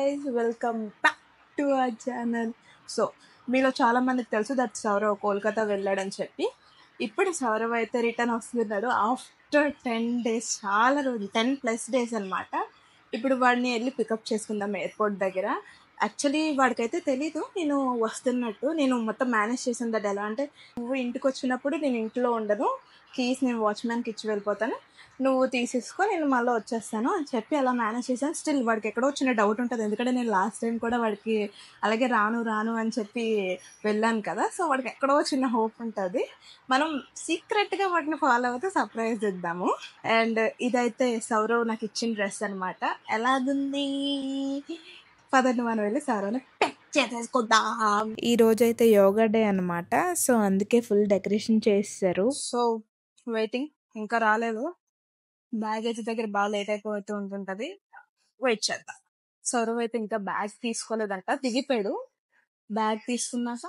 guys, welcome back to our channel. So మీలో చాలా మందికి తెలుసు దట్ సౌరవ్ కోల్కతా వెళ్ళాడని చెప్పి. ఇప్పుడు సౌరవ్ అయితే రిటర్న్ వస్తున్నాడు ఆఫ్టర్ 10 days, చాలా రోజులు, 10+ days అనమాట. ఇప్పుడు వాడిని వెళ్ళి పికప్ చేసుకుందాం ఎయిర్పోర్ట్ దగ్గర. యాక్చువల్లీ వాడికైతే తెలీదు నేను వస్తున్నట్టు. నేను మొత్తం మేనేజ్ చేసిన దట్ ఎలా అంటే, నువ్వు ఇంటికి వచ్చినప్పుడు నేను ఇంట్లో ఉండను, కీస్ నేను వాచ్మ్యాన్కి ఇచ్చి వెళ్ళిపోతాను, నువ్వు తీసేసుకో, నేను మళ్ళీ వచ్చేస్తాను అని చెప్పి అలా మేనేజ్ చేశాను. స్టిల్ వాడికి ఎక్కడో చిన్న డౌట్ ఉంటుంది, ఎందుకంటే నేను లాస్ట్ టైం కూడా వాడికి అలాగే రాను అని చెప్పి వెళ్ళాను కదా. సో వాడికి ఎక్కడో చిన్న హోప్ ఉంటుంది. మనం సీక్రెట్గా వాటిని ఫాలో అవుతూ సర్ప్రైజ్ ఇద్దాము. అండ్ ఇదైతే సౌరవ్ నాకు ఇచ్చిన డ్రెస్ అనమాట. ఎలాగుంది? పదండి మనం వెళ్ళి సౌరవ్ని పిక్ చేసేసుకుందాం. ఈ రోజు అయితే యోగా డే అనమాట. సో అందుకే ఫుల్ డెకరేషన్ చేస్తారు. సో వెయిటింగ్, ఇంకా రాలేదు. బ్యాగేజ్ దగ్గర బాగా లేట్ అయిపోతూ ఉంటుంటది, వెయిట్ చేద్దాం. సౌరవ్ అయితే ఇంకా బ్యాగ్ తీసుకోలేదంట, దిగిపోయాడు. బ్యాగ్ తీసుకున్నాక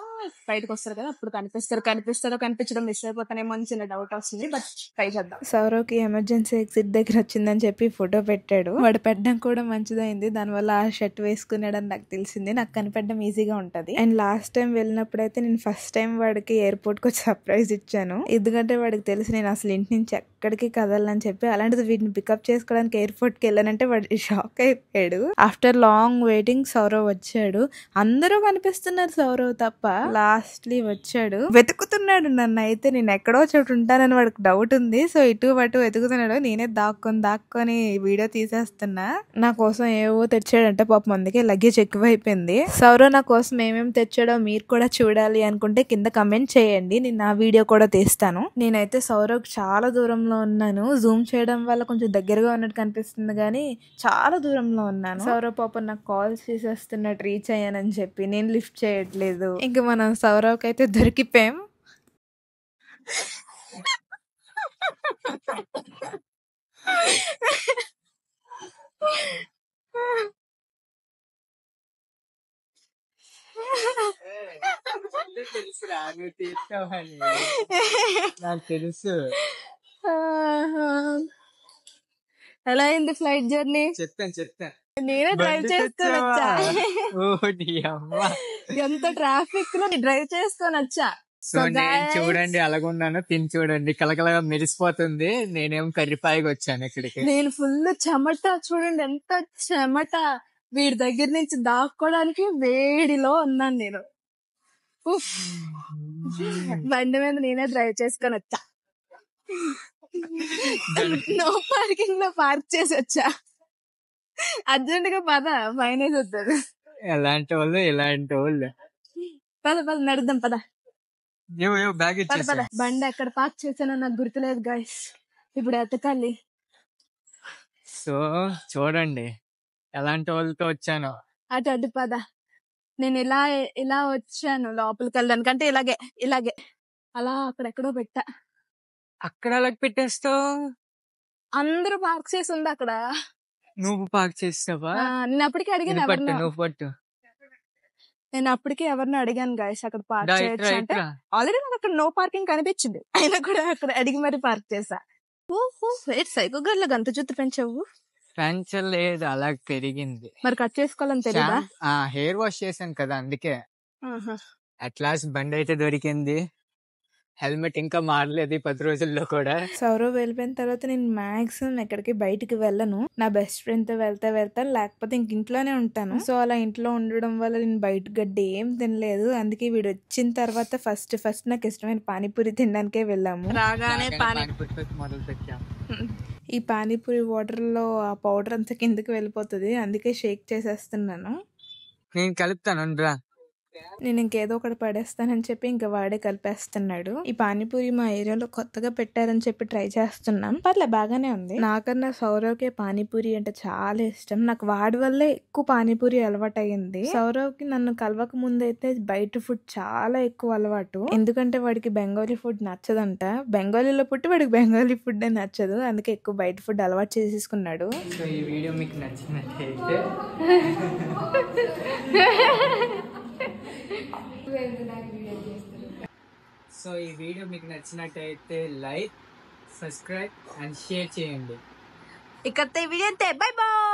బయటకు వస్తారు కదా, అప్పుడు కనిపిస్తారో కనిపించడం మిస్ అయిపోతానేమో అని చిన్న డౌట్ వస్తుంది, బట్ ట్రై చేద్దాం. సౌరవ్ కి ఎమర్జెన్సీ ఎగ్జిట్ దగ్గర వచ్చిందని చెప్పి ఫోటో పెట్టాడు. వాడు పెట్టడం కూడా మంచిదైంది, దానివల్ల ఆ షర్ట్ వేసుకున్నాడని నాకు తెలిసింది. నాకు కనిపెట్టడం ఈజీగా ఉంటది. అండ్ లాస్ట్ టైం వెళ్ళినప్పుడైతే నేను ఫస్ట్ టైం వాడికి ఎయిర్పోర్ట్ కి సర్ప్రైజ్ ఇచ్చాను, ఎందుకంటే వాడికి తెలిసి నేను అసలు ఇంటి నుంచి ఎక్కడికి కదలని చెప్పి. అలాంటిది వీటిని పికప్ చేసుకోవడానికి ఎయిర్పోర్ట్ కి వెళ్ళానంటే వాడు షాక్ అయిపోయాడు. ఆఫ్టర్ లాంగ్ వెయిటింగ్ సౌరవ్ వచ్చాడు. అందరూ కనిపిస్తున్నారు, సౌరవ్ తప్ప. లాస్ట్లీ వచ్చాడు, వెతుకుతున్నాడు నన్ను. అయితే నేను ఎక్కడో చోటు ఉంటానని వాడికి డౌట్ ఉంది. సో ఇటు అటు వెతుకుతున్నాడు. నేనే దాక్కొని వీడియో తీసేస్తున్నా. నా కోసం ఏవో తెచ్చాడంటే పాపం, అందుకే లగేజ్ ఎక్కువైపోయింది. సౌరవ్ నా కోసం ఏమేమి తెచ్చాడో మీరు కూడా చూడాలి అనుకుంటే కింద కమెంట్ చేయండి, నేను నా వీడియో కూడా తీస్తాను. నేనైతే సౌరవ్ చాలా దూరంలో ఉన్నాను. జూమ్ చేయడం వల్ల కొంచెం దగ్గరగా ఉన్నట్టు కనిపిస్తుంది కానీ చాలా దూరంలో ఉన్నాను. సౌరవ్ పాపం నాకు కాల్స్ చేసేస్తున్నట్టు రీచ్ అయ్యానని చెప్పి. నేను లిఫ్ట్ చేయట్లేదు. ఇంకా మనం సౌరవ్కి అయితే దొరికిపోయాం. నాకు తెలుసు. ఎలా అయింది ఫ్లైట్ జర్నీ? చెప్తాను. నేనే డ్రైవ్ చేసుకొని వచ్చా. ఎంత ట్రాఫిక్ లో డ్రైవ్ చేసుకొని వచ్చా. సో నేను చూడండి అలాగున్నాను, తిని చూడండి కలకలగా మెరిసిపోతుంది. నేనేం కర్రీపాయికి వచ్చాను ఇక్కడికి. నేను ఫుల్ చెమట, చూడండి ఎంత చెమట. వీడి దగ్గర నుంచి దాక్కోడానికి వేడిలో ఉన్నాను నేను. బండి మీద నేనే డ్రైవ్ చేసుకొని వచ్చా. నో పార్కింగ్ లో పార్క్ చేసి వచ్చా. అర్జెంట్ గా పద, మైనేజ్ వద్దు. ఎలాంటి వాళ్ళు ఇలాంటి వాళ్ళు. పద నడుద్దాం, పద. బ్యాగ్ పద. బండి ఎక్కడ పార్క్ చేశానో నాకు గుర్తులేదు గైస్, ఇప్పుడు ఎతకాలి. సో చూడండి ఎలాంటి వాళ్ళతో వచ్చాను. అటు పద. నేను ఇలా వచ్చాను లోపలికి వెళ్ళడానికి, అంటే ఇలాగే అలా అక్కడెక్కడో పెట్టా. అక్కడ అలా పెట్టేస్తావు? అందరూ పార్క్ చేసి ఉంది అక్కడ. నువ్వు పార్క్ చేస్తావా? నేను అప్పటికే అడిగాను, నువ్వు పట్టు. నేను అప్పటికే ఎవరిని అడిగాను గైస్ అక్కడ పార్క్ చేయొచ్చు అంటే. ఆల్రెడీ నాకు అక్కడ నో పార్కింగ్ కనిపించింది, అయినా కూడా అక్కడ అడిగి మరి పార్క్ చేసా. సైకో గర్ల గంత జుట్టు పెంచావు? పెంచలేదు, అలా పెరిగింది. మరి కట్ చేసుకోవాలని తెలియదా? హెయిర్ వాష్ చేశాను కదా అందుకే. అట్లాస్ట్ బండి అయితే దొరికింది. హెల్మెట్ ఇంకా మారలేదు 10 రోజుల్లో కూడా. సౌరవ్ వెళ్ళిపోయిన తర్వాత నేను మాక్సిమం ఎక్కడికి బయటికి వెళ్ళను. నా బెస్ట్ ఫ్రెండ్ తో వెళ్తాను, లేకపోతే ఇంక ఇంట్లోనే ఉంటాను. సో అలా ఇంట్లో ఉండడం వల్ల నేను బయట గడ్డి ఏం తినలేదు. అందుకే వీడు వచ్చిన తర్వాత ఫస్ట్ నాకు ఇష్టమైన పానీపూరి తినడానికే వెళ్ళాము. రాగానే పానీపూరి మొదలు పెట్టాము. ఈ పానీపూరి వాటర్ లో ఆ పౌడర్ అంతా కిందకి వెళ్ళిపోతుంది, అందుకే షేక్ చేసేస్తున్నాను. నేను కలుపుతాను రా. నేను ఇంకేదో ఒకటి పడేస్తానని చెప్పి ఇంకా వాడే కలిపేస్తున్నాడు. ఈ పానీపూరి మా ఏరియాలో కొత్తగా పెట్టారని చెప్పి ట్రై చేస్తున్నాం, పర్లే బాగానే ఉంది. నాకన్నా సౌరవ్కి పానీపూరి అంటే చాలా ఇష్టం. నాకు వాడి వల్లే ఎక్కువ పానీపూరి అలవాటు అయ్యింది. సౌరవ్కి నన్ను కలవక ముందు అయితే బయట ఫుడ్ చాలా ఎక్కువ అలవాటు, ఎందుకంటే వాడికి బెంగాలీ ఫుడ్ నచ్చదంట. బెంగాలీలో పుట్టి వాడికి బెంగాలీ ఫుడ్ నచ్చదు, అందుకే ఎక్కువ బయట ఫుడ్ అలవాటు చేసేసుకున్నాడు. సో ఈ వీడియో మీకు నచ్చినట్లయితే లైక్, సబ్స్క్రైబ్ అండ్ షేర్ చేయండి. ఇక్కడ వీడియో అంతే. Bye bye.